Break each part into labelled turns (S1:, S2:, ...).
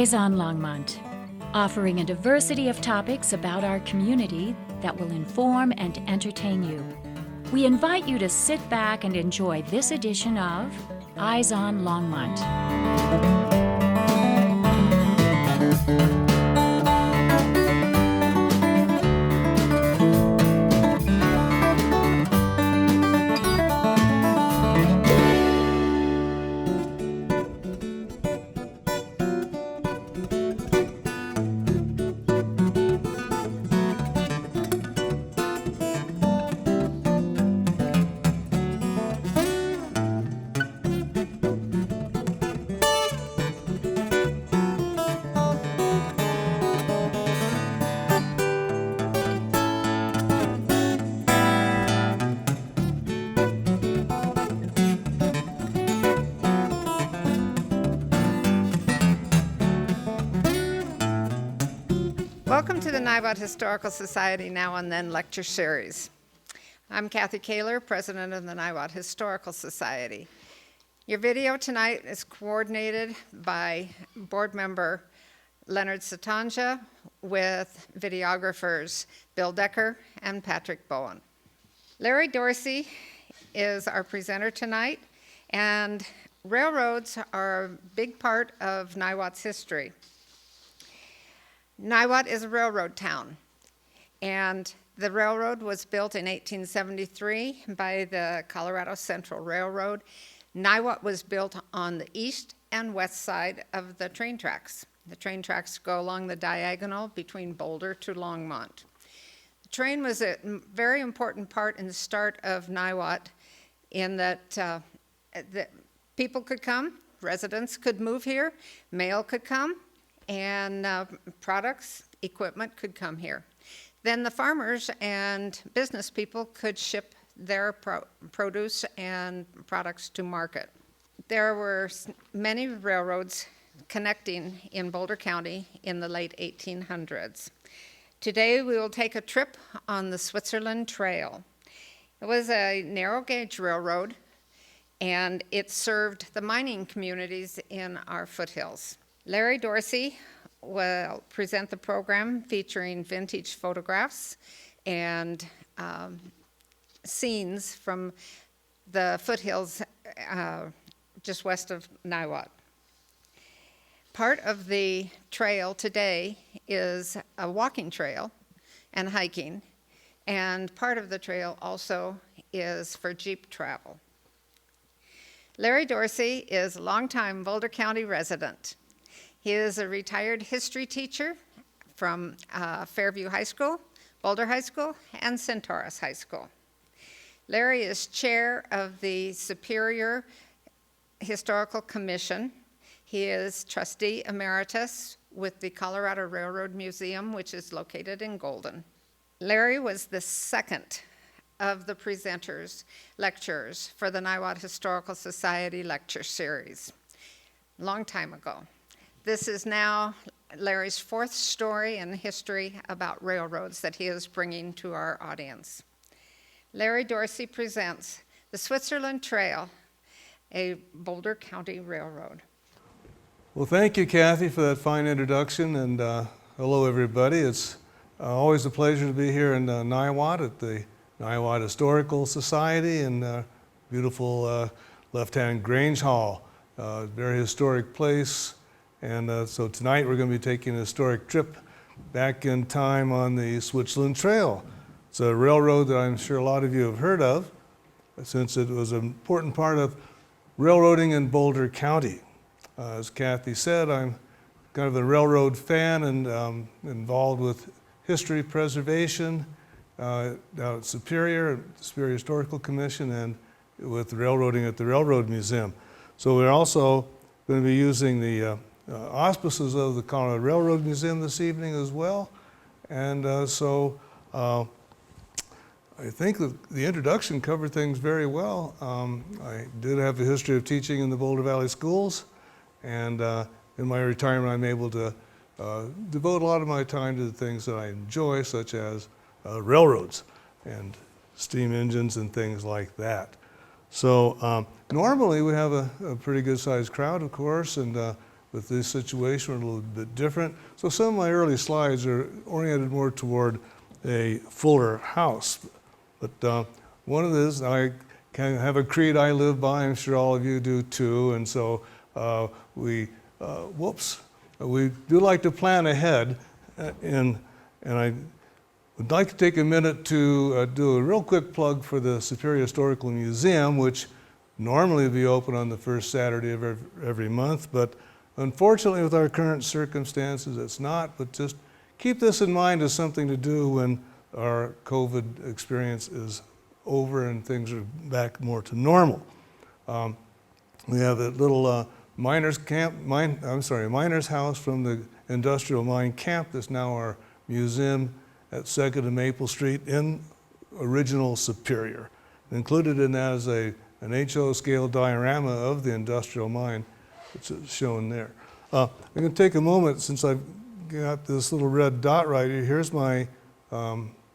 S1: Eyes on Longmont, offering a diversity of topics about our community that will inform and entertain you. We invite you to sit back and enjoy this edition of Eyes on Longmont.
S2: Welcome to the Niwot Historical Society Now and Then lecture series. I'm Kathy Kaler, president of the Niwot Historical Society. Your video tonight is coordinated by board member Leonard Satanja with videographers Bill Decker and Patrick Bowen. Larry Dorsey is our presenter tonight, and railroads are a big part of Niwot's history. Niwot is a railroad town, and the railroad was built in 1873 by the Colorado Central Railroad. Niwot was built on the east and west side of the train tracks. The train tracks go along the diagonal between Boulder to Longmont. The train was a very important part in the start of Niwot in that people could come, residents could move here, mail could come, and products, equipment could come here. Then the farmers and business people could ship their produce and products to market. There were many railroads connecting in Boulder County in the late 1800s. Today we will take a trip on the Switzerland Trail. It was a narrow gauge railroad, and it served the mining communities in our foothills. Larry Dorsey will present the program featuring vintage photographs and scenes from the foothills just west of Niwot. Part of the trail today is a walking trail and hiking, and part of the trail also is for Jeep travel. Larry Dorsey is a longtime Boulder County resident. He is a retired history teacher from Fairview High School, Boulder High School, and Centaurus High School. Larry is chair of the Superior Historical Commission. He is trustee emeritus with the Colorado Railroad Museum, which is located in Golden. Larry was the second of the presenters, lecturers for the Niwot Historical Society lecture series, a long time ago. This is now Larry's fourth story in history about railroads that he is bringing to our audience. Larry Dorsey presents the Switzerland Trail, a Boulder County railroad.
S3: Well, thank you, Kathy, for that fine introduction, and hello, everybody. It's always a pleasure to be here in Niwot at the Niwot Historical Society in beautiful left-hand Grange Hall, very historic place. And so tonight we're going to be taking a historic trip back in time on the Switzerland Trail. It's a railroad that I'm sure a lot of you have heard of, since it was an important part of railroading in Boulder County. As Kathy said, I'm kind of a railroad fan and involved with history preservation down at Superior Historical Commission, and with railroading at the Railroad Museum. So we're also going to be using the auspices of the Colorado Railroad Museum this evening as well. And I think that the introduction covered things very well. I did have a history of teaching in the Boulder Valley schools, and in my retirement I'm able to devote a lot of my time to the things that I enjoy, such as railroads and steam engines and things like that. So normally we have a pretty good sized crowd, of course, and with this situation were a little bit different. So some of my early slides are oriented more toward a fuller house. But one of this, I kind of have a creed I live by, I'm sure all of you do too, and so we do like to plan ahead, and I would like to take a minute to do a real quick plug for the Superior Historical Museum, which normally would be open on the first Saturday of every month, but unfortunately with our current circumstances it's not, but just keep this in mind as something to do when our COVID experience is over and things are back more to normal. We have a little miners house from the industrial mine camp that's now our museum at 2nd and Maple Street in original Superior. Included in that is an HO scale diorama of the industrial mine, which is shown there. I'm going to take a moment, since I've got this little red dot right here. Here's my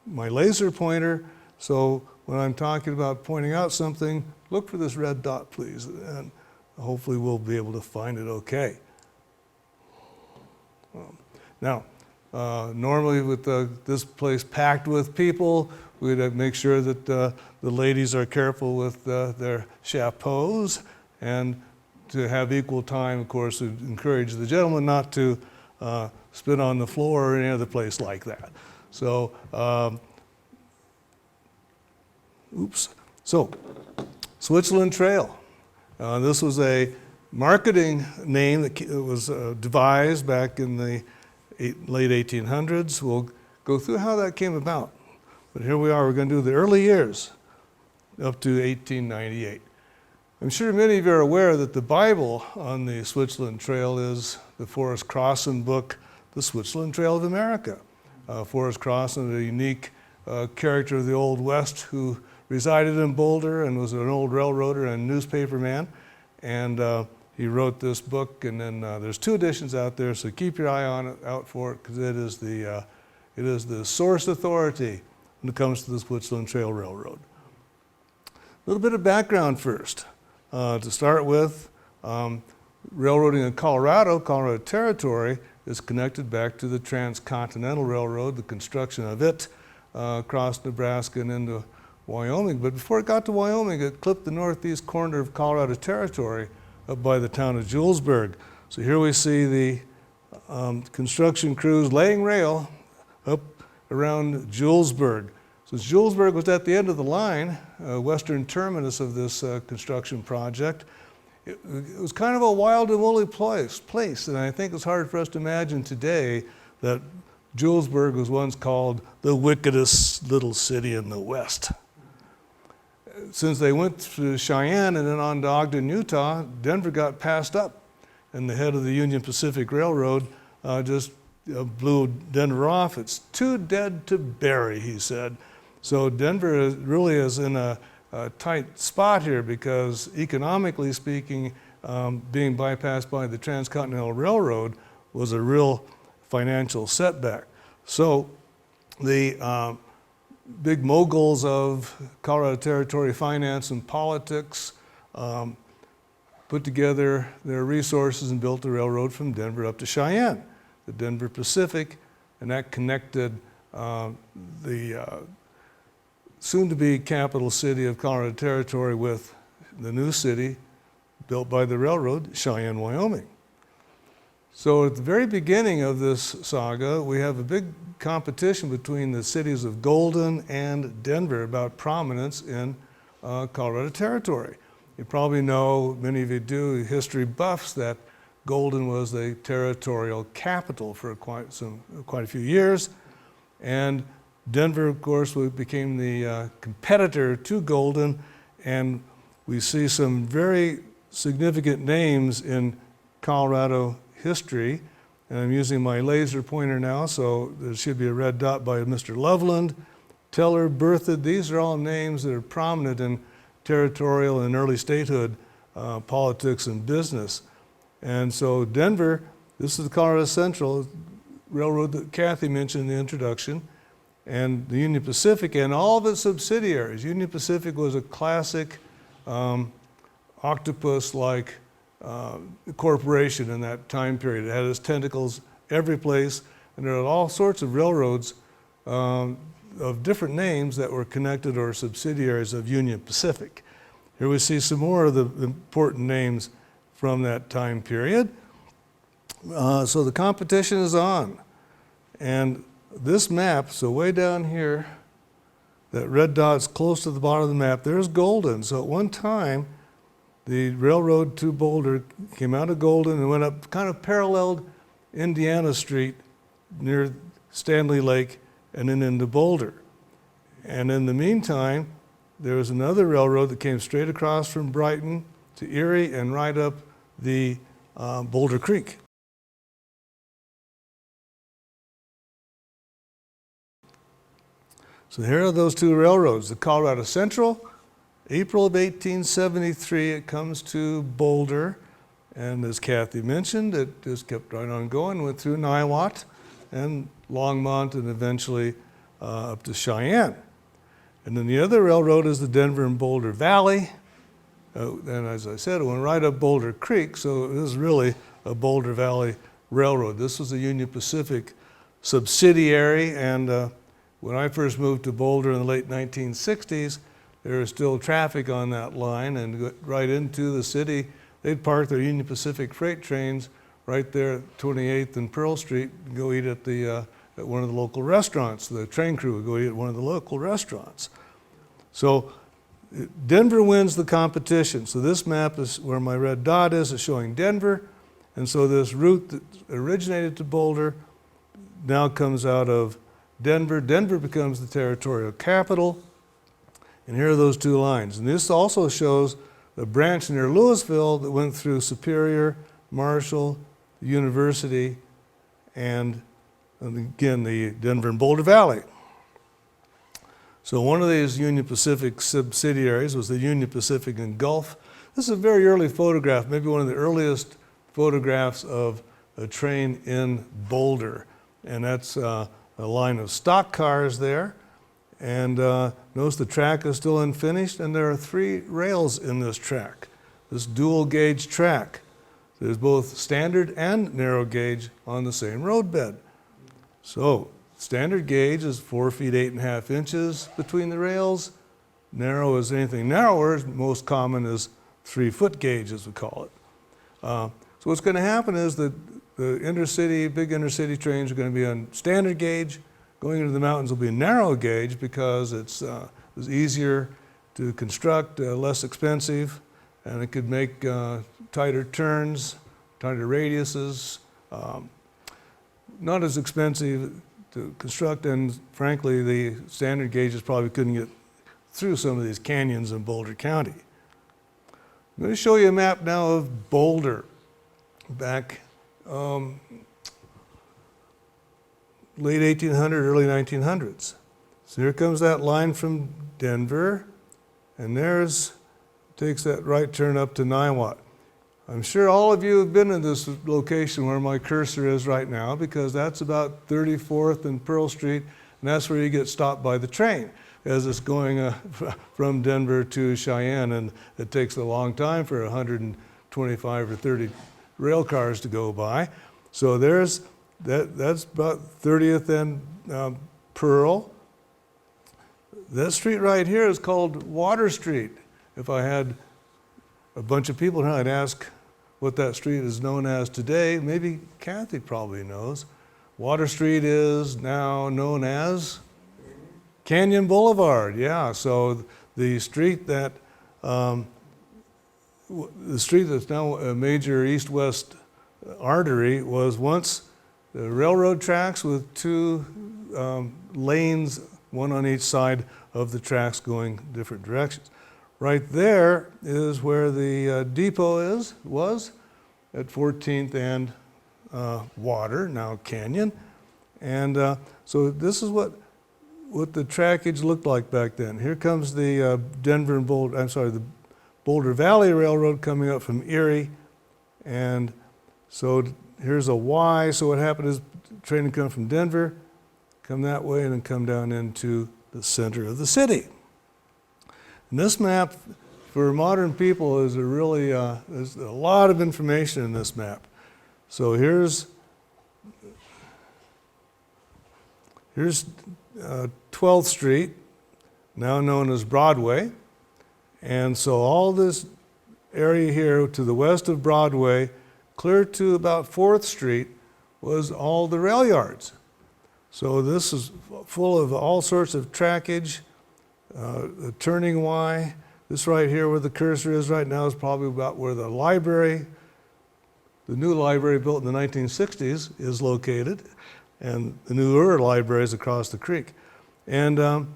S3: laser pointer. So when I'm talking about pointing out something, look for this red dot, please, and hopefully we'll be able to find it okay. Now, normally with this place packed with people, we'd make sure that the ladies are careful with their chapeaus, and to have equal time, of course, to encourage the gentlemen not to spit on the floor or any other place like that. So, So, Switzerland Trail. This was a marketing name that was devised back in the late 1800s. We'll go through how that came about. But here we are, we're going to do the early years up to 1898. I'm sure many of you are aware that the Bible on the Switzerland Trail is the Forrest Crossan book, The Switzerland Trail of America. Forrest Crossan, a unique character of the Old West who resided in Boulder and was an old railroader and newspaperman. And he wrote this book, and then there's 2 editions out there, so keep your eye out for it, because it is the source authority when it comes to the Switzerland Trail Railroad. A little bit of background first. To start with, railroading in Colorado Territory, is connected back to the Transcontinental Railroad, the construction of it across Nebraska and into Wyoming. But before it got to Wyoming, it clipped the northeast corner of Colorado Territory up by the town of Julesburg. So here we see the construction crews laying rail up around Julesburg. Since Julesburg was at the end of the line, western terminus of this construction project, it was kind of a wild and woolly place, and I think it's hard for us to imagine today that Julesburg was once called the wickedest little city in the West. Since they went to Cheyenne and then on to Ogden, Utah, Denver got passed up, and the head of the Union Pacific Railroad just blew Denver off. It's too dead to bury, he said. So Denver really is in a tight spot here, because economically speaking, being bypassed by the Transcontinental Railroad was a real financial setback. So the big moguls of Colorado Territory finance and politics put together their resources and built a railroad from Denver up to Cheyenne, the Denver Pacific, and that connected the soon-to-be capital city of Colorado Territory with the new city built by the railroad, Cheyenne, Wyoming. So at the very beginning of this saga, we have a big competition between the cities of Golden and Denver about prominence in Colorado Territory. You probably know, many of you do, history buffs, that Golden was the territorial capital for quite a few years, and Denver, of course, became the competitor to Golden, and we see some very significant names in Colorado history. And I'm using my laser pointer now, so there should be a red dot by Mr. Loveland, Teller, Berthoud. These are all names that are prominent in territorial and early statehood politics and business. And so Denver, this is the Colorado Central Railroad that Kathy mentioned in the introduction, and the Union Pacific and all of its subsidiaries. Union Pacific was a classic octopus-like corporation in that time period. It had its tentacles every place, and there are all sorts of railroads of different names that were connected or subsidiaries of Union Pacific. Here we see some more of the important names from that time period. So the competition is on. And this map, so way down here, that red dot's close to the bottom of the map, there's Golden. So at one time, the railroad to Boulder came out of Golden and went up, kind of paralleled Indiana Street near Stanley Lake and then into Boulder. And in the meantime, there was another railroad that came straight across from Brighton to Erie and right up the Boulder Creek. So here are those two railroads. The Colorado Central, April of 1873, it comes to Boulder. And as Kathy mentioned, it just kept right on going, went through Niwot and Longmont and eventually up to Cheyenne. And then the other railroad is the Denver and Boulder Valley. And as I said, it went right up Boulder Creek, so it is really a Boulder Valley Railroad. This was a Union Pacific subsidiary, and when I first moved to Boulder in the late 1960s, there was still traffic on that line, and right into the city, they'd park their Union Pacific freight trains right there at 28th and Pearl Street and go eat at one of the local restaurants. The train crew would go eat at one of the local restaurants. So Denver wins the competition. So this map is where my red dot is showing Denver. And so this route that originated to Boulder now comes out of Denver. Denver becomes the territorial capital. And here are those two lines. And this also shows the branch near Louisville that went through Superior, Marshall, University, and again, the Denver and Boulder Valley. So one of these Union Pacific subsidiaries was the Union Pacific and Gulf. This is a very early photograph, maybe one of the earliest photographs of a train in Boulder. And that's a line of stock cars there. And notice the track is still unfinished, and there are 3 rails in this track, this dual gauge track. There's both standard and narrow gauge on the same roadbed. So standard gauge is 4 feet 8.5 inches between the rails. Narrow is anything narrower, most common is 3-foot gauge, as we call it. So what's going to happen is that the big intercity trains are going to be on standard gauge. Going into the mountains will be narrow gauge because it's easier to construct, less expensive, and it could make tighter turns, tighter radiuses, not as expensive to construct, and frankly, the standard gauges probably couldn't get through some of these canyons in Boulder County. I'm going to show you a map now of Boulder back late 1800, early 1900s. So here comes that line from Denver, and takes that right turn up to Niwot. I'm sure all of you have been in this location where my cursor is right now, because that's about 34th and Pearl Street, and that's where you get stopped by the train as it's going from Denver to Cheyenne, and it takes a long time for 125 or 30 rail cars to go by. So that's about 30th and Pearl. This street right here is called Water Street. If I had a bunch of people here, I'd ask what that street is known as today. Maybe Kathy probably knows. Water Street is now known as Canyon Boulevard. Yeah, so the street that's now a major east-west artery was once the railroad tracks with 2 lanes, one on each side of the tracks going different directions. Right there is where the depot was at 14th and Water, now Canyon. And so this is what the trackage looked like back then. Here comes the the Boulder Valley Railroad coming up from Erie. And so here's a Y. So what happened is the train would come from Denver, come that way, and then come down into the center of the city. And this map for modern people, is a really, there's a lot of information in this map. So here's 12th Street, now known as Broadway. And so all this area here to the west of Broadway, clear to about 4th Street, was all the rail yards. So this is full of all sorts of trackage, the turning Y. This right here where the cursor is right now is probably about where the library, the new library built in the 1960s, is located, and the newer library is across the creek. And so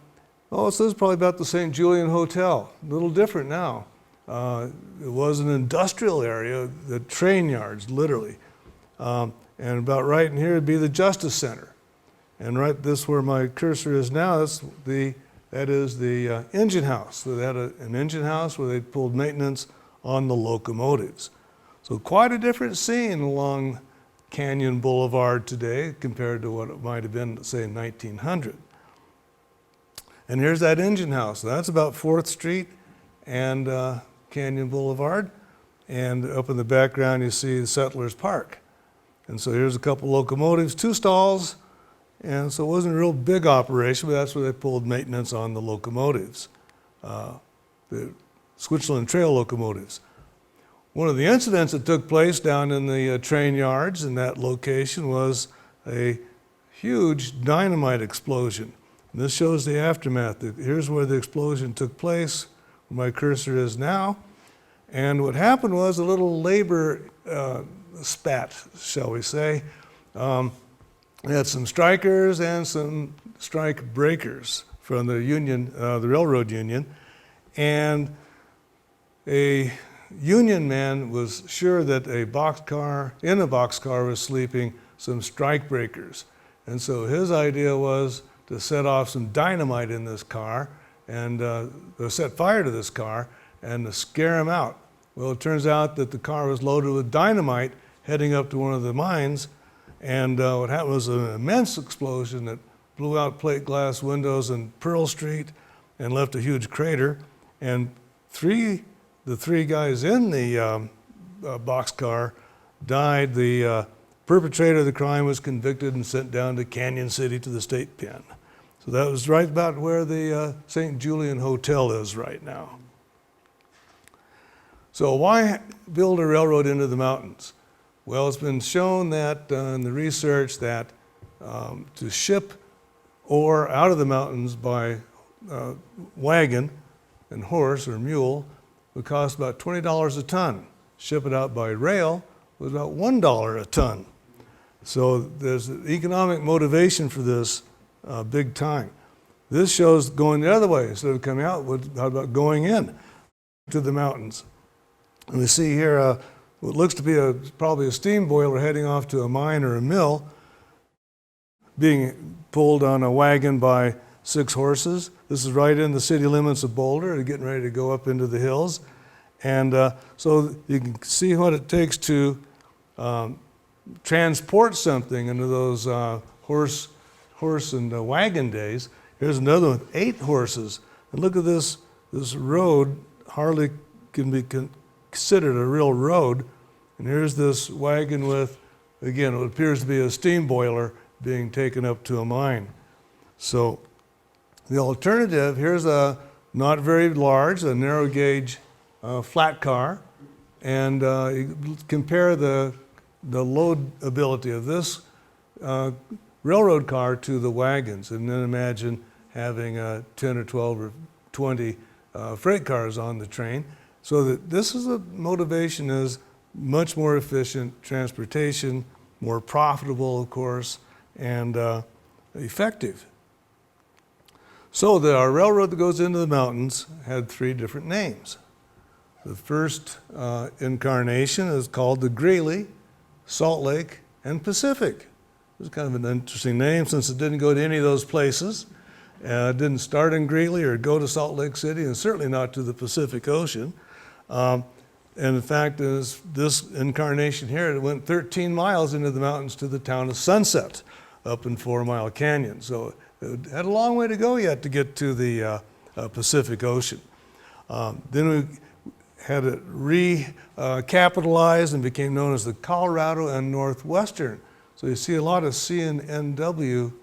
S3: this is probably about the St. Julian Hotel, a little different now. It was an industrial area, the train yards, literally. And about right in here would be the Justice Center. And right this where my cursor is now, that is the engine house. So they had an engine house where they pulled maintenance on the locomotives. So quite a different scene along Canyon Boulevard today compared to what it might have been, say, in 1900. And here's that engine house. That's about 4th Street and Canyon Boulevard. And up in the background, you see Settlers Park. And so here's a couple locomotives, 2 stalls. And so it wasn't a real big operation, but that's where they pulled maintenance on the locomotives, the Switzerland Trail locomotives. One of the incidents that took place down in the train yards in that location was a huge dynamite explosion. And this shows the aftermath. Here's where the explosion took place, where my cursor is now. And what happened was a little labor spat, shall we say. We had some strikers and some strike breakers from the union, the railroad union, and a union man was sure that in a boxcar was sleeping some strike breakers. And so his idea was to set off some dynamite in this car and set fire to this car and to scare him out. Well, it turns out that the car was loaded with dynamite heading up to one of the mines. And what happened was an immense explosion that blew out plate glass windows in Pearl Street and left a huge crater. And the three guys in the boxcar died. The perpetrator of the crime was convicted and sent down to Canyon City to the state pen. So that was right about where the St. Julian Hotel is right now. So why build a railroad into the mountains? Well, it's been shown that in the research that to ship ore out of the mountains by wagon and horse or mule would cost about $20 a ton. Ship it out by rail was about $1 a ton. So there's economic motivation for this big time. This shows going the other way. Instead of coming out, how about going in to the mountains? And we see here what looks to be probably a steam boiler heading off to a mine or a mill, being pulled on a wagon by 6 horses. This is right in the city limits of Boulder. They're getting ready to go up into the hills. And so you can see what it takes to transport something into those horse and wagon days. Here's another one with 8 horses. And look at this road, hardly can be considered a real road. And here's this wagon with, again, what appears to be a steam boiler being taken up to a mine. So the alternative, here's a not very large, a narrow gauge flat car. And you compare the load ability of this railroad car to the wagons. And then imagine having 10 or 12 or 20 freight cars on the train. So that this is the motivation is much more efficient transportation, more profitable, of course, and effective. So our railroad that goes into the mountains had 3 different names. The first incarnation is called the Greeley, Salt Lake, and Pacific. It was kind of an interesting name since it didn't go to any of those places. It didn't start in Greeley or go to Salt Lake City, and certainly not to the Pacific Ocean. And in fact, this incarnation here, it went 13 miles into the mountains to the town of Sunset up in 4 Mile Canyon. So it had a long way to go yet to get to the Pacific Ocean. Then had it recapitalized and became known as the Colorado and Northwestern. So you see a lot of C&NW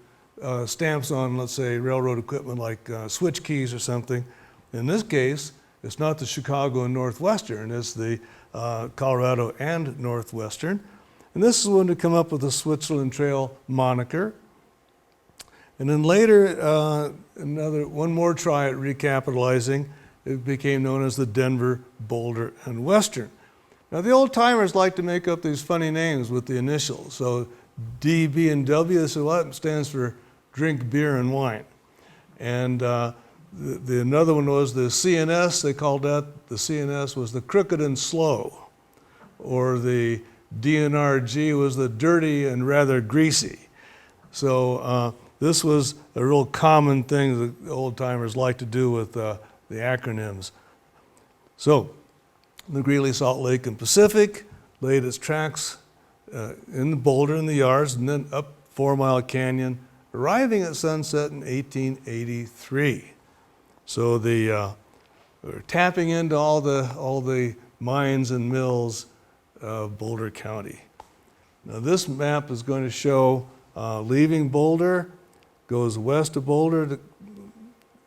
S3: stamps on, let's say, railroad equipment like switch keys or something. In this case, it's not the Chicago and Northwestern, it's the Colorado and Northwestern. And this is when to come up with the Switzerland Trail moniker. And then later, one more try at recapitalizing, it became known as the Denver, Boulder, and Western. Now the old timers like to make up these funny names with the initials. So D, B, and W, they said, well, that stands for drink beer and wine. And another one was the CNS, they called that, the CNS was the crooked and slow. Or the DNRG was the dirty and rather greasy. So this was a real common thing that the old timers like to do with the acronyms. So the Greeley, Salt Lake, and Pacific laid its tracks in the Boulder and the yards, and then up 4 Mile Canyon, arriving at sunset in 1883. So we're tapping into all the mines and mills of Boulder County. Now this map is going to show leaving Boulder, goes west of Boulder,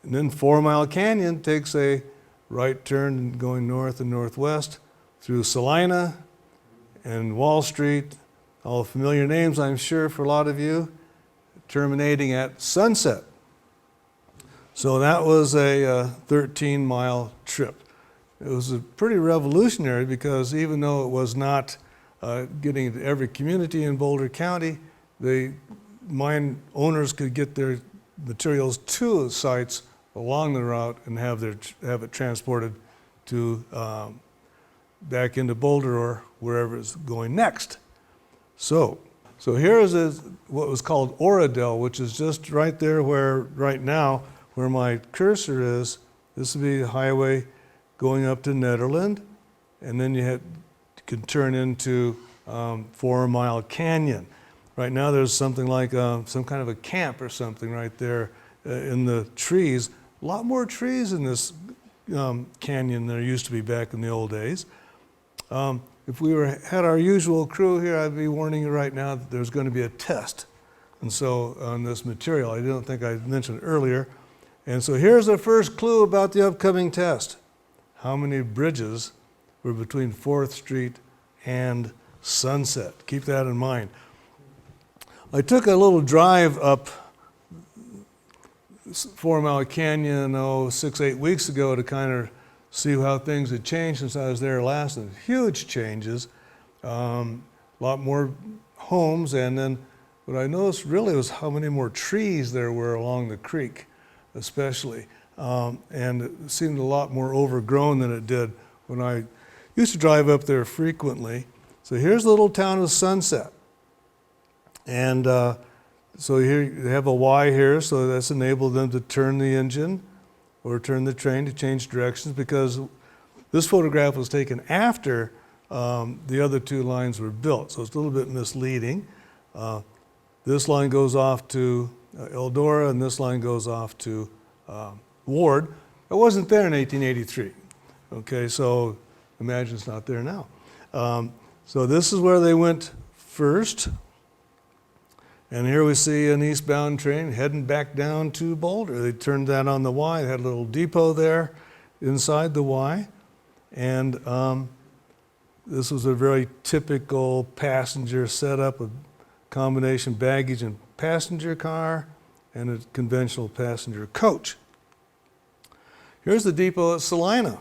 S3: and then 4 Mile Canyon takes a right turn going north and northwest through Salina and Wall Street, all familiar names I'm sure for a lot of you, terminating at Sunset. So that was a 13-mile trip. It was pretty revolutionary because even though it was not getting into every community in Boulder County, the mine owners could get their materials to the sites along the route and have it transported to back into Boulder or wherever it's going next. So here is what was called Oradell, which is just right there right now where my cursor is. This would be the highway going up to Nederland, and then you can turn into 4 Mile Canyon. Right now there's something like some kind of a camp or something right there in the trees. A lot more trees in this canyon than there used to be back in the old days. If we had our usual crew here, I'd be warning you right now that there's going to be a test. And so on this material, I don't think I mentioned earlier. And so here's the first clue about the upcoming test. How many bridges were between 4th Street and Sunset? Keep that in mind. I took a little drive up 4 Mile Canyon 6-8 weeks ago to kind of see how things had changed since I was there last. And huge changes, a lot more homes, and then what I noticed really was how many more trees there were along the creek, especially. And it seemed a lot more overgrown than it did when I used to drive up there frequently. So here's the little town of Sunset. And so here you have a Y here, so that's enabled them to turn the engine or turn the train to change directions, because this photograph was taken after the other two lines were built, so it's a little bit misleading. This line goes off to Eldora, and this line goes off to Ward. It wasn't there in 1883. Okay, so imagine it's not there now. So this is where they went first. And here we see an eastbound train heading back down to Boulder. They turned that on the Y. They had a little depot there inside the Y. And this was a very typical passenger setup, a combination baggage and passenger car and a conventional passenger coach. Here's the depot at Salina.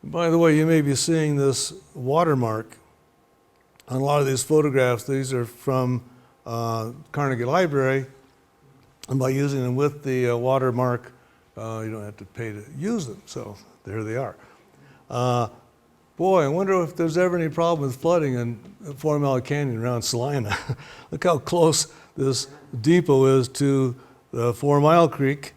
S3: By the way, you may be seeing this watermark on a lot of these photographs. These are from Carnegie Library, and by using them with the watermark, you don't have to pay to use them. So there they are. Boy, I wonder if there's ever any problem with flooding in 4 Mile Canyon around Salina. Look how close this depot is to the 4 Mile Creek.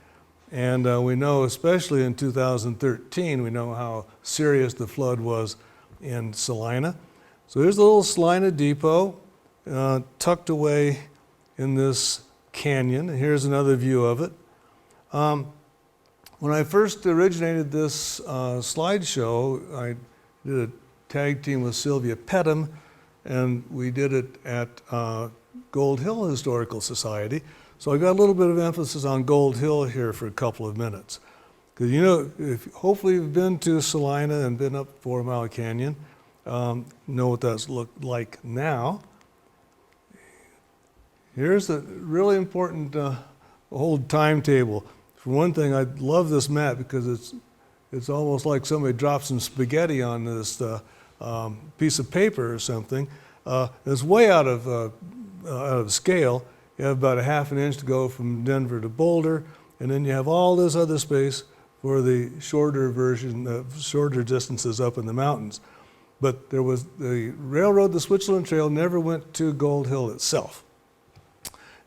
S3: And we know, especially in 2013, we know how serious the flood was in Salina. So here's the little Salina depot tucked away in this canyon. And here's another view of it. When I first originated this slideshow, I did a tag team with Sylvia Pettum, and we did it at Gold Hill Historical Society. So I got a little bit of emphasis on Gold Hill here for a couple of minutes. Because you know, hopefully you've been to Salina and been up 4 Mile Canyon, know what that's looked like now. Here's a really important old timetable. For one thing, I love this map because it's almost like somebody dropped some spaghetti on this piece of paper or something. It's way out of scale. You have about a half an inch to go from Denver to Boulder, and then you have all this other space for the shorter version, shorter distances up in the mountains. But there was the railroad, the Switzerland Trail, never went to Gold Hill itself.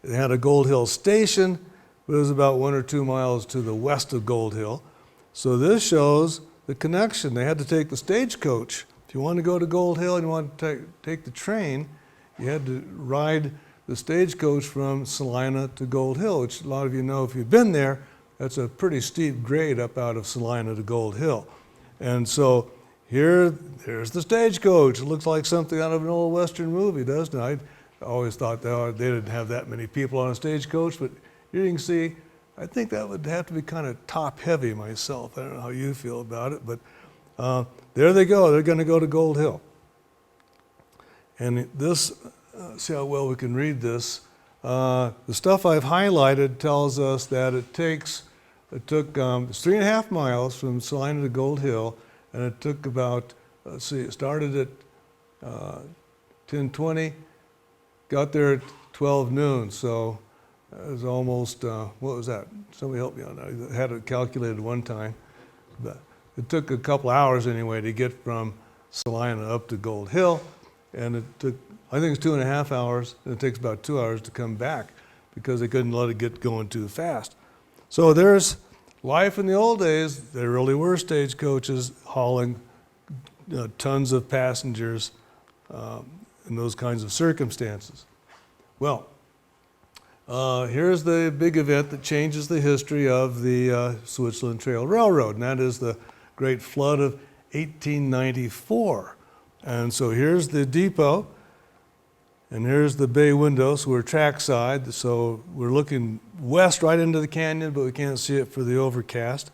S3: It had a Gold Hill station, but it was about 1 or 2 miles to the west of Gold Hill. So this shows the connection. They had to take the stagecoach. If you wanted to go to Gold Hill and you wanted to take the train, you had to ride the stagecoach from Salina to Gold Hill, which a lot of you know if you've been there, that's a pretty steep grade up out of Salina to Gold Hill. And so there's the stagecoach. It looks like something out of an old Western movie, doesn't it? I always thought they didn't have that many people on a stagecoach, but here you can see, I think that would have to be kind of top heavy myself. I don't know how you feel about it, but there they go. They're going to go to Gold Hill. And this, see how well we can read this. The stuff I've highlighted tells us that it took 3.5 miles from Salina to Gold Hill, and it took about, let's see, it started at 10:20, got there at 12 noon, so it was almost, what was that? Somebody help me on that. I had it calculated one time. But it took a couple hours anyway to get from Salina up to Gold Hill, and it took, I think it's 2.5 hours, and it takes about 2 hours to come back because they couldn't let it get going too fast. So there's life in the old days. There really were stagecoaches hauling tons of passengers in those kinds of circumstances. Well, here's the big event that changes the history of the Switzerland Trail Railroad, and that is the Great Flood of 1894. And so here's the depot, and here's the bay window, so we're trackside, so we're looking west right into the canyon, but we can't see it for the overcast.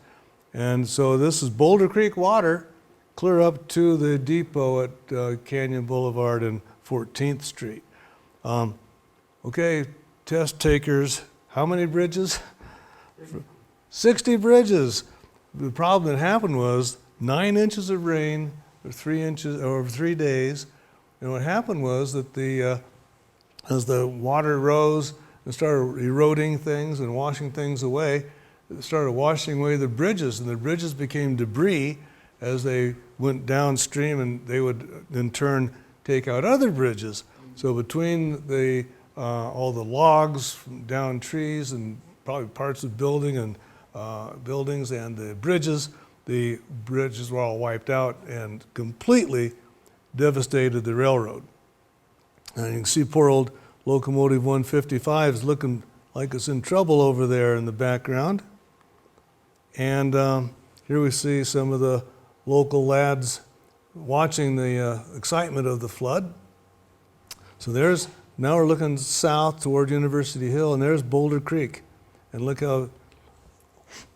S3: And so this is Boulder Creek water, clear up to the depot at Canyon Boulevard and 14th Street. Okay, test takers, how many bridges? 60 bridges. The problem that happened was 9 inches of rain, or 3 inches over 3 days. And what happened was that as the water rose and started eroding things and washing things away, it started washing away the bridges, and the bridges became debris as they went downstream, and they would in turn take out other bridges. So between all the logs, down trees, and probably parts of buildings and the bridges were all wiped out and completely devastated the railroad. And you can see poor old locomotive 155 is looking like it's in trouble over there in the background. And here we see some of the local lads watching the excitement of the flood. So now we're looking south toward University Hill, and there's Boulder Creek. And look how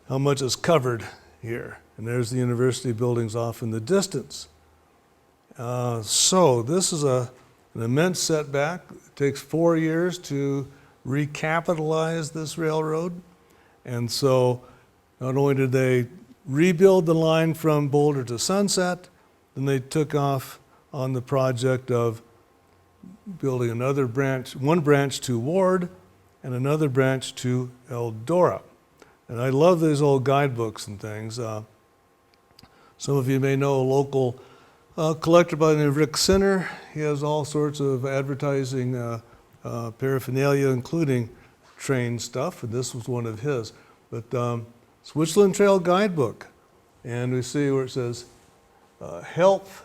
S3: much is covered here. And there's the university buildings off in the distance. So this is an immense setback. It takes 4 years to recapitalize this railroad. And so not only did they rebuild the line from Boulder to Sunset, then they took off on the project of building another branch, one branch to Ward and another branch to Eldora. And I love these old guidebooks and things. Some of you may know a local collector by the name of Rick Sinner. He has all sorts of advertising paraphernalia, including train stuff, and this was one of his. But Switzerland Trail Guidebook, and we see where it says health,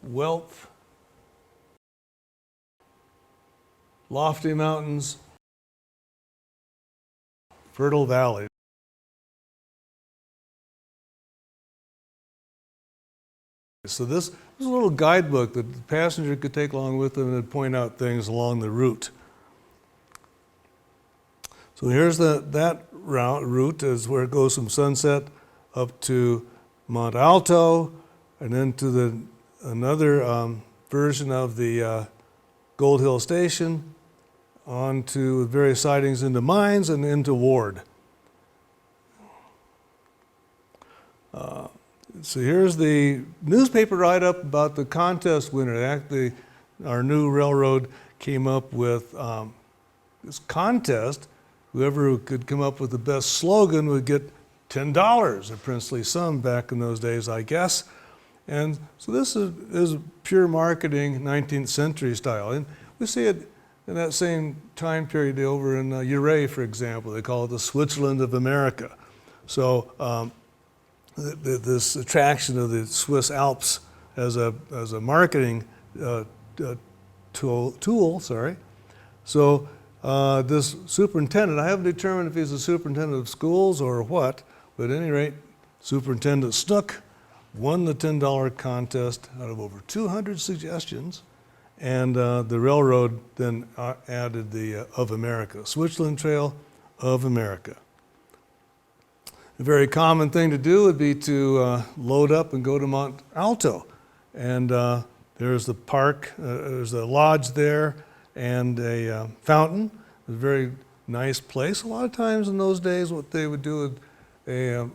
S3: wealth, lofty mountains, fertile valleys. So this is a little guidebook that the passenger could take along with them and point out things along the route. So here's that route is where it goes from Sunset up to Mont Alto, and then to another version of the Gold Hill Station, on to various sidings into Mines and into Ward. So here's the newspaper write-up about the contest winner. Actually, our new railroad came up with this contest. Whoever could come up with the best slogan would get $10, a princely sum back in those days, I guess. And so this is pure marketing, 19th century style. And we see it in that same time period over in Ouray, for example. They call it the Switzerland of America. So this attraction of the Swiss Alps as a marketing tool. So this superintendent, I haven't determined if he's a superintendent of schools or what, but at any rate, Superintendent Snook won the $10 contest out of over 200 suggestions, and the railroad then added the of America, Switzerland Trail of America. A very common thing to do would be to load up and go to Mont Alto, and there's the park, there's a lodge there, and a fountain, a very nice place. A lot of times in those days what they would do with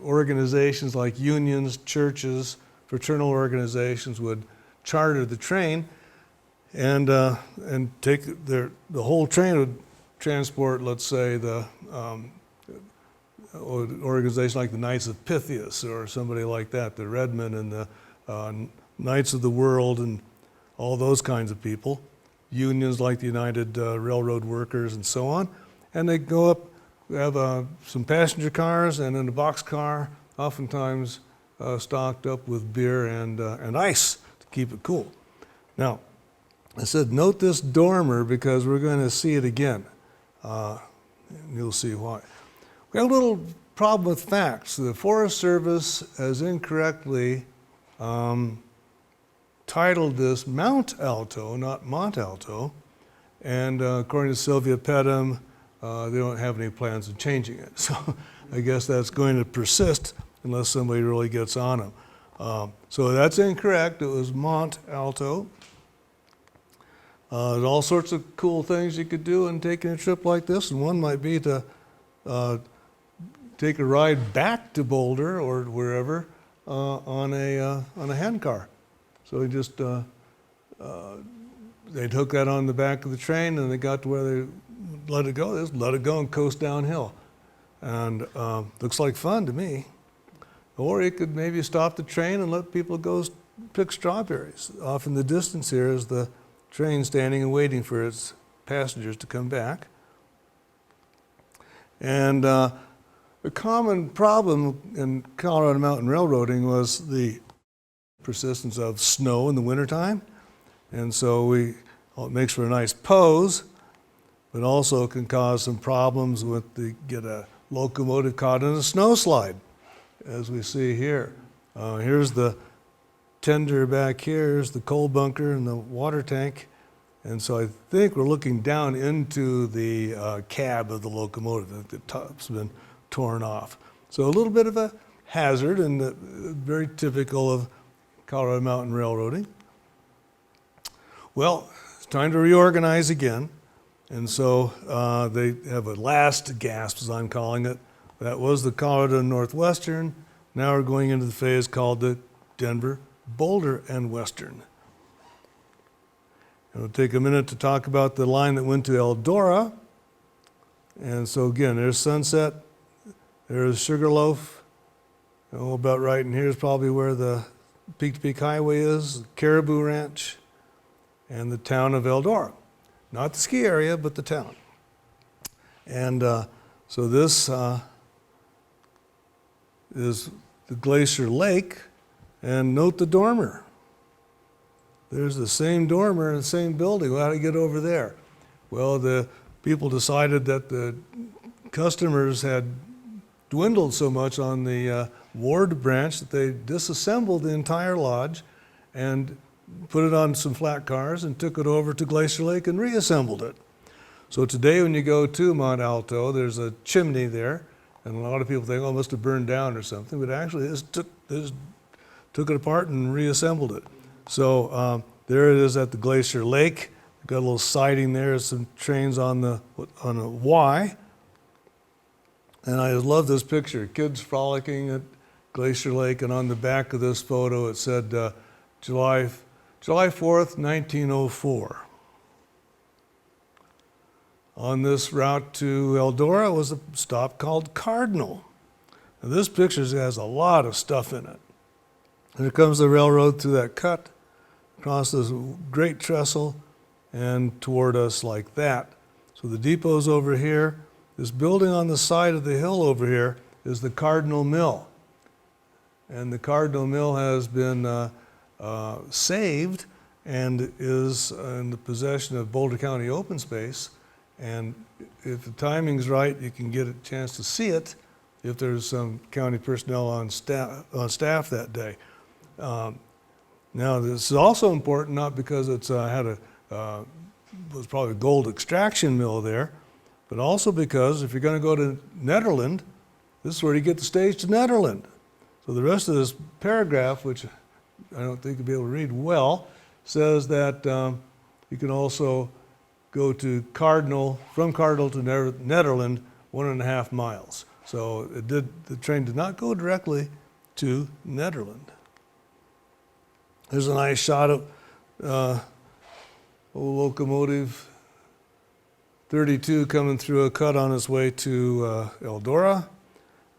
S3: organizations like unions, churches, fraternal organizations would charter the train and take the whole train would transport, let's say, the organization like the Knights of Pythias or somebody like that, the Redmen and the Knights of the World and all those kinds of people. Unions like the United Railroad Workers and so on. And they go up, we have some passenger cars and then a boxcar, oftentimes stocked up with beer and ice to keep it cool. Now, I said note this dormer because we're going to see it again. You'll see why. We have a little problem with facts. The Forest Service has incorrectly titled this Mount Alto, not Mont Alto, and according to Sylvia Pedham, they don't have any plans of changing it. So I guess that's going to persist unless somebody really gets on them. So that's incorrect. It was Mont Alto. There's all sorts of cool things you could do in taking a trip like this, and one might be to take a ride back to Boulder or wherever on a handcar. So just they'd hook that on the back of the train, and they got to where they let it go. They just let it go and coast downhill, and looks like fun to me. Or you could maybe stop the train and let people go pick strawberries. Off in the distance here is the train standing and waiting for its passengers to come back. And a common problem in Colorado Mountain Railroading was the persistence of snow in the wintertime. And so it makes for a nice pose, but also can cause some problems with get a locomotive caught in a snowslide, as we see here. Here's the tender back here, here's the coal bunker and the water tank. And so I think we're looking down into the cab of the locomotive. The top's been torn off. So a little bit of a hazard and very typical of Colorado Mountain Railroading. Well, it's time to reorganize again. And so they have a last gasp, as I'm calling it. That was the Colorado Northwestern. Now we're going into the phase called the Denver, Boulder, and Western. And we'll take a minute to talk about the line that went to Eldora. And so again, there's Sunset, there's Sugarloaf. Oh, about right in here is probably where the Peak to Peak Highway is, Caribou Ranch, and the town of Eldora. Not the ski area, but the town. And so this is the Glacier Lake, and note the dormer. There's the same dormer in the same building. Well, how do you get over there? Well, the people decided that the customers had dwindled so much on the Ward branch that they disassembled the entire lodge and put it on some flat cars and took it over to Glacier Lake and reassembled it. So today when you go to Mont Alto, there's a chimney there, and a lot of people think, oh, it must have burned down or something, but actually this took it apart and reassembled it. So there it is at the Glacier Lake. Got a little siding there, some trains on a Y. And I love this picture, kids frolicking at Glacier Lake, and on the back of this photo it said July 4th, 1904. On this route to Eldora was a stop called Cardinal. Now this picture has a lot of stuff in it. And here comes the railroad through that cut, across this great trestle, and toward us like that. So the depot's over here. This building on the side of the hill over here is the Cardinal Mill. And the Cardinal Mill has been saved and is in the possession of Boulder County Open Space. And if the timing's right, you can get a chance to see it if there's some county personnel on staff that day. Now, this is also important, not because it's was probably a gold extraction mill there, but also because if you're going to go to Nederland, this is where you get the stage to Nederland. So the rest of this paragraph, which I don't think you'll be able to read well, says that you can also go to Cardinal, from Cardinal to Nederland, 1.5 miles. So the train did not go directly to Nederland. There's a nice shot of old locomotive 32 coming through a cut on its way to Eldora.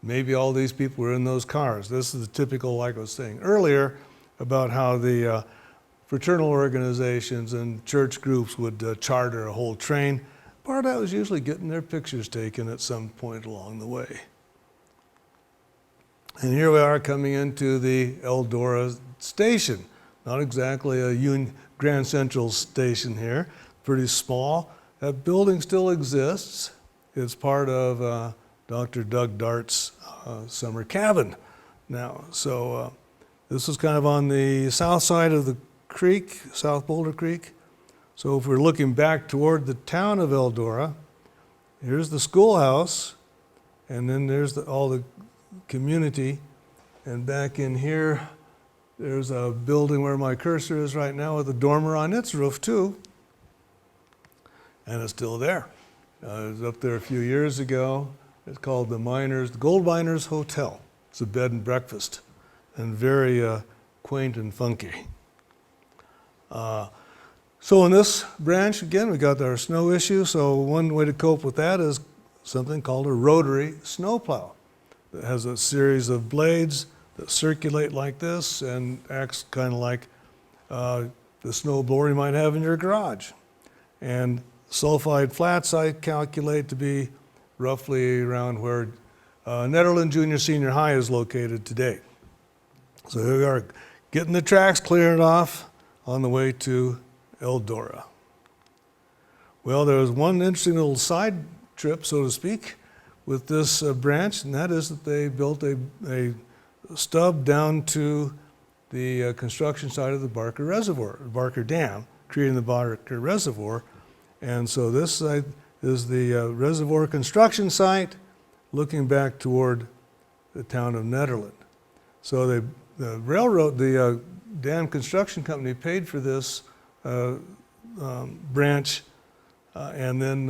S3: Maybe all these people were in those cars. This is the typical, like I was saying earlier, about how the fraternal organizations and church groups would charter a whole train. Part of that was usually getting their pictures taken at some point along the way. And here we are coming into the Eldora station. Not exactly a Grand Central station here, pretty small. That building still exists. It's part of Dr. Doug Dart's summer cabin now. So this is kind of on the south side of the creek, South Boulder Creek. So if we're looking back toward the town of Eldora, here's the schoolhouse, and then there's all the community. And back in here, there's a building where my cursor is right now with a dormer on its roof too. And it's still there. It was up there a few years ago. It's called the Gold Miners Hotel. It's a bed and breakfast, and very quaint and funky. So in this branch, again, we got our snow issue. So one way to cope with that is something called a rotary snowplow. It has a series of blades that circulate like this and acts kind of like the snow blower you might have in your garage. And sulfide flats I calculate to be roughly around where Nederland Junior Senior High is located today. So here we are getting the tracks cleared off on the way to Eldora. Well, there was one interesting little side trip, so to speak, with this branch, and that is that they built a stub down to the construction site of the Barker Reservoir, Barker Dam, creating the Barker Reservoir. And so this site is the reservoir construction site looking back toward the town of Nederland. So the railroad, the dam construction company paid for this branch, and then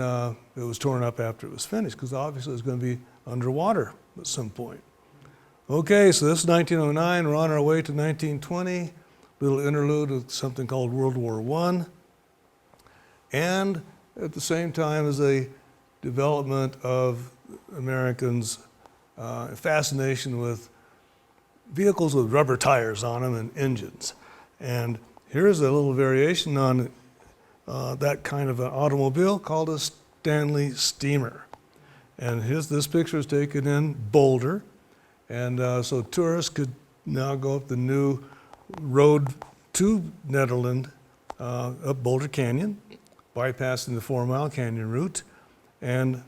S3: it was torn up after it was finished, because obviously it was going to be underwater at some point. Okay, so this is 1909. We're on our way to 1920. Little interlude with something called World War I. And at the same time as a development of Americans' fascination with vehicles with rubber tires on them and engines. And here's a little variation on that kind of an automobile called a Stanley Steamer. And this picture is taken in Boulder. And so tourists could now go up the new road to Nederland, up Boulder Canyon, bypassing the 4 Mile Canyon route. And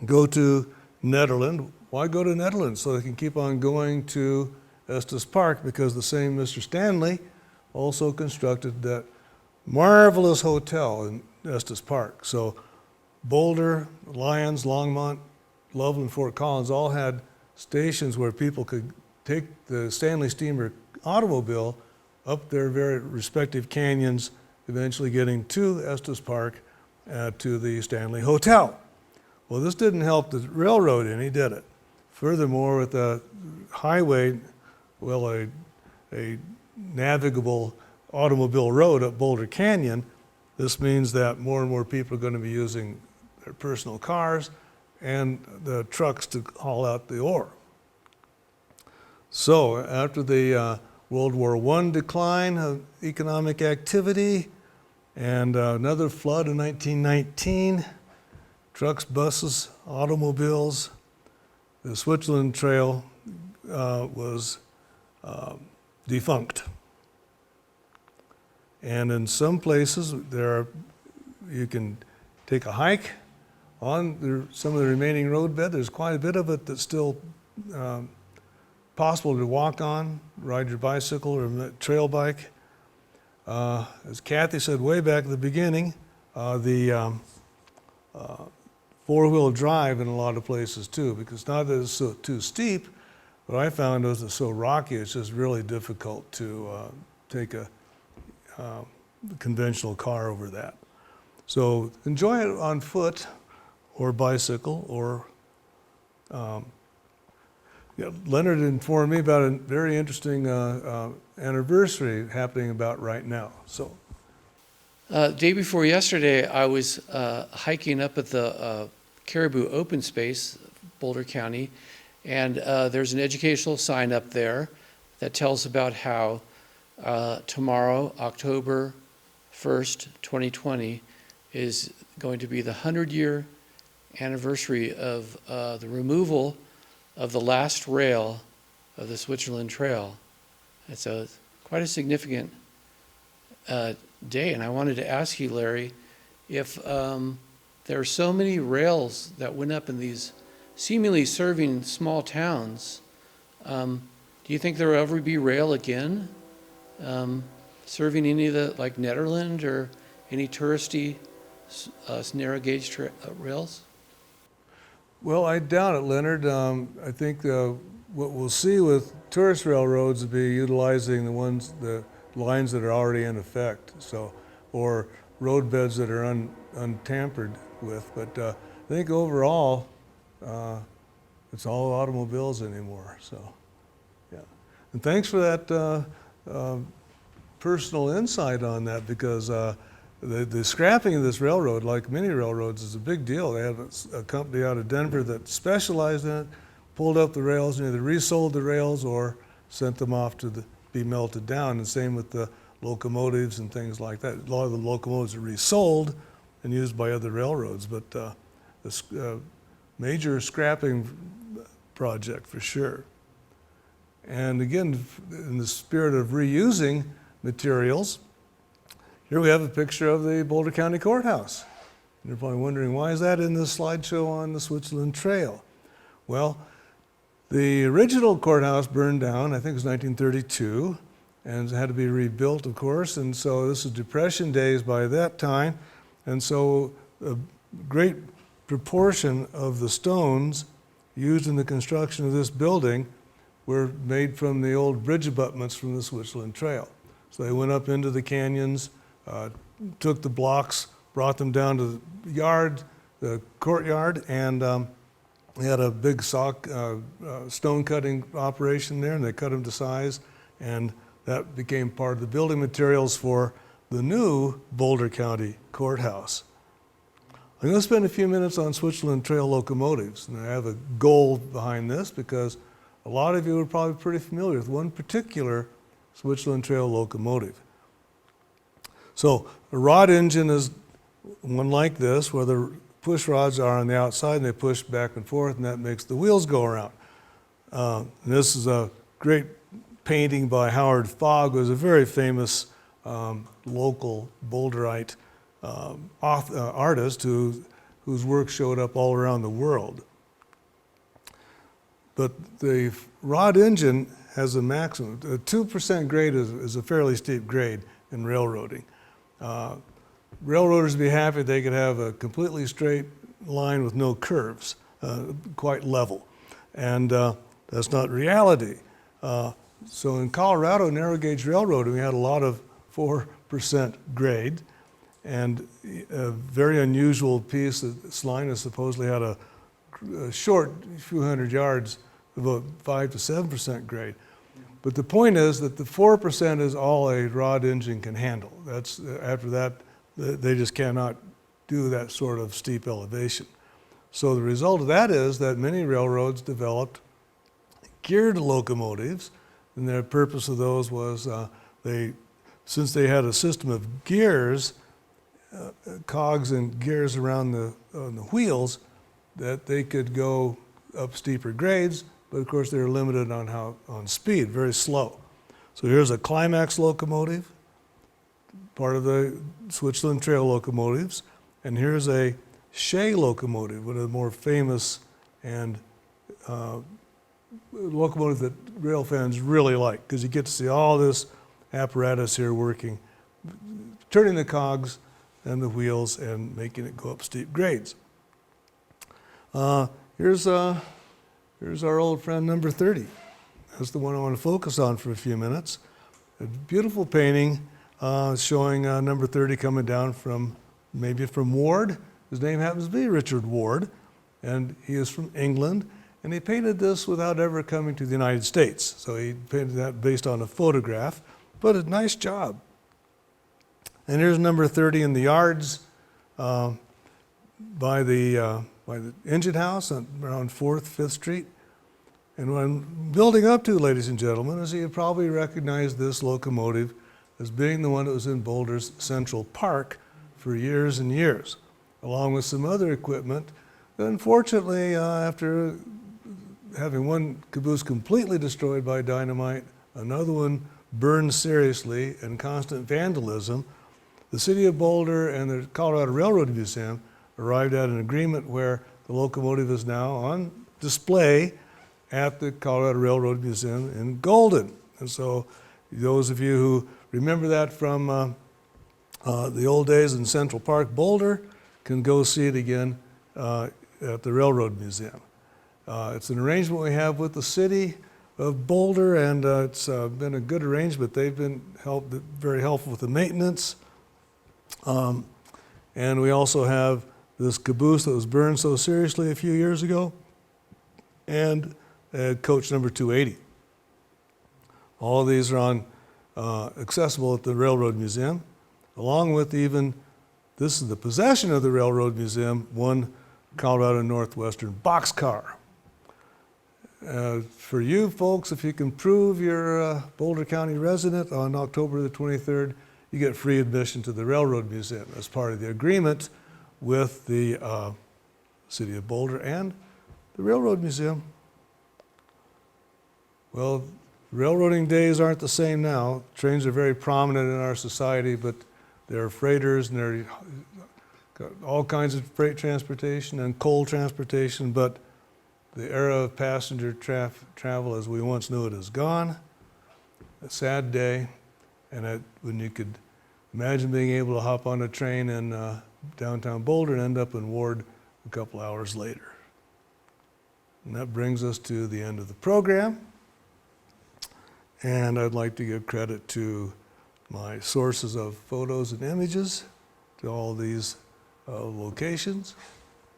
S3: go to Nederland. Why go to Nederland? So they can keep on going to Estes Park, because the same Mr. Stanley also constructed that marvelous hotel in Estes Park. So Boulder, Lyons, Longmont, Loveland, Fort Collins all had stations where people could take the Stanley Steamer automobile up their very respective canyons, eventually getting to Estes Park, to the Stanley Hotel. Well, this didn't help the railroad any, did it? Furthermore, with the highway, well, a navigable automobile road up Boulder Canyon, this means that more and more people are going to be using their personal cars and the trucks to haul out the ore. So after the World War I decline of economic activity and another flood in 1919, trucks, buses, automobiles, the Switzerland Trail was defunct. And in some places, you can take a hike on some of the remaining roadbed. There's quite a bit of it that's still possible to walk on, ride your bicycle or trail bike. As Kathy said way back at the beginning, the four-wheel drive in a lot of places too, because not that it's too steep, but I found it was so rocky, it's just really difficult to take a conventional car over that. So enjoy it on foot or bicycle or Leonard informed me about a very interesting anniversary happening about right now. So,
S4: Day before yesterday, I was hiking up at the Caribou Open Space, Boulder County, and there's an educational sign up there that tells about how tomorrow, October 1st, 2020, is going to be the 100-year anniversary of the removal of the last rail of the Switzerland Trail. And so it's quite a significant day. And I wanted to ask you, Larry, if there are so many rails that went up in these seemingly serving small towns, do you think there will ever be rail again serving any of the, like Nederland or any touristy narrow gauge rails?
S3: well, I doubt it, Leonard. I think what we'll see with tourist railroads will be utilizing the lines that are already in effect, so, or roadbeds that are untampered with. But I think overall, it's all automobiles anymore. So, yeah. And thanks for that personal insight on that, because the scrapping of this railroad, like many railroads, is a big deal. They have a company out of Denver that specialized in it, pulled up the rails and either resold the rails or sent them off to be melted down. And same with the locomotives and things like that. A lot of the locomotives are resold and used by other railroads, but the major scrapping project for sure. And again, in the spirit of reusing materials, here we have a picture of the Boulder County Courthouse. You're probably wondering, why is that in this slideshow on the Switzerland Trail? Well, the original courthouse burned down, I think it was 1932, and had to be rebuilt, of course, and so this is Depression days by that time, and so a great proportion of the stones used in the construction of this building were made from the old bridge abutments from the Switzerland Trail. So they went up into the canyons, took the blocks, brought them down to the yard, the courtyard, and they had a big stone cutting operation there, and they cut them to size, and that became part of the building materials for the new Boulder County Courthouse. I'm going to spend a few minutes on Switzerland Trail locomotives, and I have a goal behind this because a lot of you are probably pretty familiar with one particular Switzerland Trail locomotive. So a rod engine is one like this, where the push rods are on the outside and they push back and forth, and that makes the wheels go around. And this is a great painting by Howard Fogg, who was a very famous local Boulderite artist who whose work showed up all around the world. But the rod engine has a maximum. A 2% grade is a fairly steep grade in railroading. Railroaders would be happy if they could have a completely straight line with no curves, quite level. And that's not reality. So in Colorado, narrow gauge railroading, we had a lot of 4% grade. And a very unusual piece, this line has supposedly had a short few hundred yards, about 5 to 7% grade. But the point is that the 4% is all a rod engine can handle. That's, after that, they just cannot do that sort of steep elevation. So the result of that is that many railroads developed geared locomotives, and the purpose of those was since they had a system of gears, cogs and gears around the wheels, that they could go up steeper grades, but of course they were limited on speed, very slow. So here's a Climax locomotive, part of the Switzerland Trail locomotives, and here's a Shea locomotive, one of the more famous and locomotive that rail fans really like, because you get to see all this apparatus here working, turning the cogs and the wheels and making it go up steep grades. Here's our old friend number 30. That's the one I want to focus on for a few minutes. A beautiful painting showing number 30 coming down from Ward. His name happens to be Richard Ward, and he is from England. And he painted this without ever coming to the United States. So he painted that based on a photograph, but a nice job. And here's number 30 in the yards by the engine house around 4th, 5th Street. And what I'm building up to, ladies and gentlemen, is you probably recognize this locomotive as being the one that was in Boulder's Central Park for years and years, along with some other equipment. Unfortunately, after having one caboose completely destroyed by dynamite, another one burned seriously, and constant vandalism, the city of Boulder and the Colorado Railroad Museum arrived at an agreement where the locomotive is now on display at the Colorado Railroad Museum in Golden. And so those of you who remember that from the old days in Central Park, Boulder, can go see it again at the Railroad Museum. It's an arrangement we have with the city of Boulder, and it's been a good arrangement. They've been very helpful with the maintenance. And we also have this caboose that was burned so seriously a few years ago, and coach number 280. All of these are accessible at the Railroad Museum, along with this is the possession of the Railroad Museum, one Colorado Northwestern boxcar. For you folks, if you can prove you're a Boulder County resident, on October the 23rd, you get free admission to the Railroad Museum as part of the agreement with the City of Boulder and the Railroad Museum. Well, railroading days aren't the same now. Trains are very prominent in our society, but there are freighters and there are got all kinds of freight transportation and coal transportation, but the era of passenger travel as we once knew it is gone. A sad day, and when you could imagine being able to hop on a train in downtown Boulder and end up in Ward a couple hours later. And that brings us to the end of the program. And I'd like to give credit to my sources of photos and images to all these locations.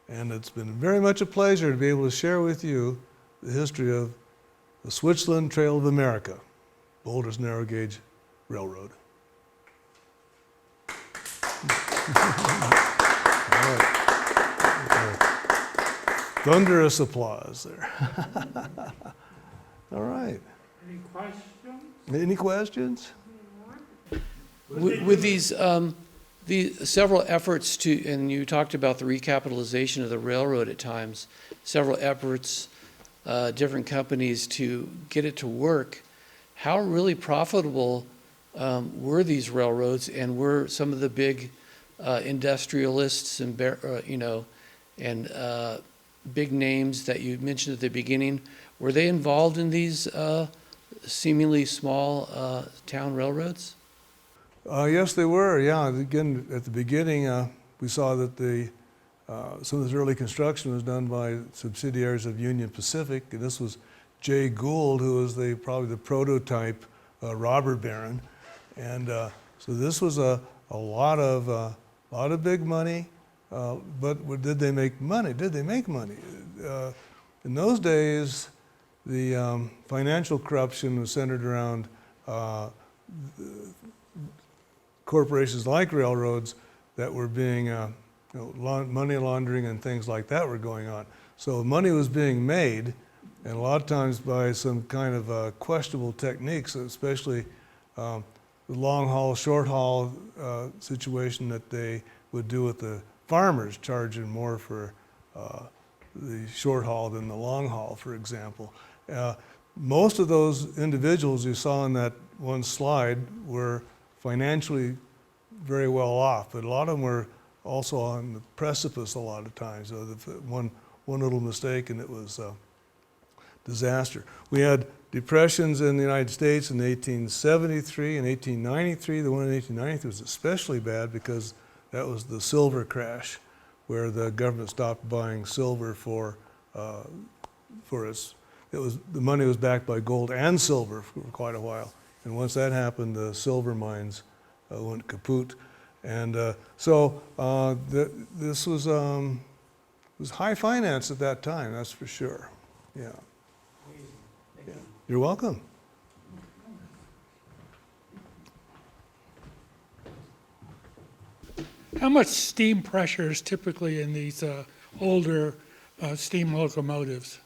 S3: And it's been very much a pleasure to be able to share with you the history of the Switzerland Trail of America, Boulder's narrow gauge railroad. All right. Thunderous applause there. All right.
S5: Any questions?
S3: Any questions?
S4: With these several efforts to, and you talked about the recapitalization of the railroad at times, several efforts, different companies to get it to work, how really profitable were these railroads, and were some of the big industrialists and and big names that you mentioned at the beginning, were they involved in these seemingly small town railroads?
S3: Yes, they were. Yeah, again, at the beginning, we saw that some of this early construction was done by subsidiaries of Union Pacific, and this was Jay Gould, who was probably the prototype robber baron, and so this was a lot of big money. But did they make money? Did they make money? In those days, the financial corruption was centered around corporations like railroads that were being, money laundering and things like that were going on. So money was being made, and a lot of times by some kind of questionable techniques, especially the long haul, short haul situation that they would do with the farmers, charging more for the short haul than the long haul, for example. Most of those individuals you saw in that one slide were financially very well off, but a lot of them were also on the precipice a lot of times. So one little mistake and it was disaster. We had depressions in the United States in 1873 and 1893. The one in 1893 was especially bad because that was the silver crash, where the government stopped buying silver for us. The money was backed by gold and silver for quite a while, and once that happened, the silver mines went kaput, and this was high finance at that time. That's for sure. Yeah. Yeah. You're welcome.
S5: How much steam pressure is typically in these older steam locomotives?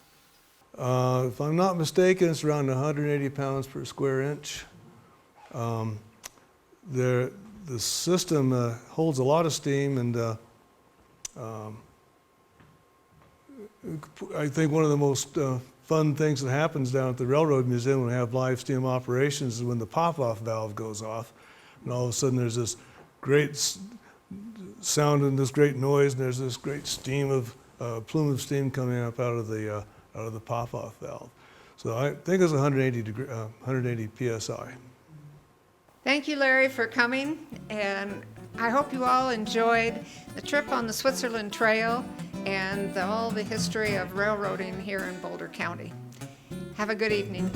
S3: If I'm not mistaken, it's around 180 pounds per square inch. The system holds a lot of steam, and I think one of the most fun things that happens down at the Railroad Museum when we have live steam operations is when the pop-off valve goes off, and all of a sudden there's this great sound and this great noise, and there's this great plume of steam coming up out of the pop-off valve. So I think it's 180 psi.
S2: Thank you, Larry, for coming, and I hope you all enjoyed the trip on the Switzerland Trail and all the history of railroading here in Boulder County. Have a good evening.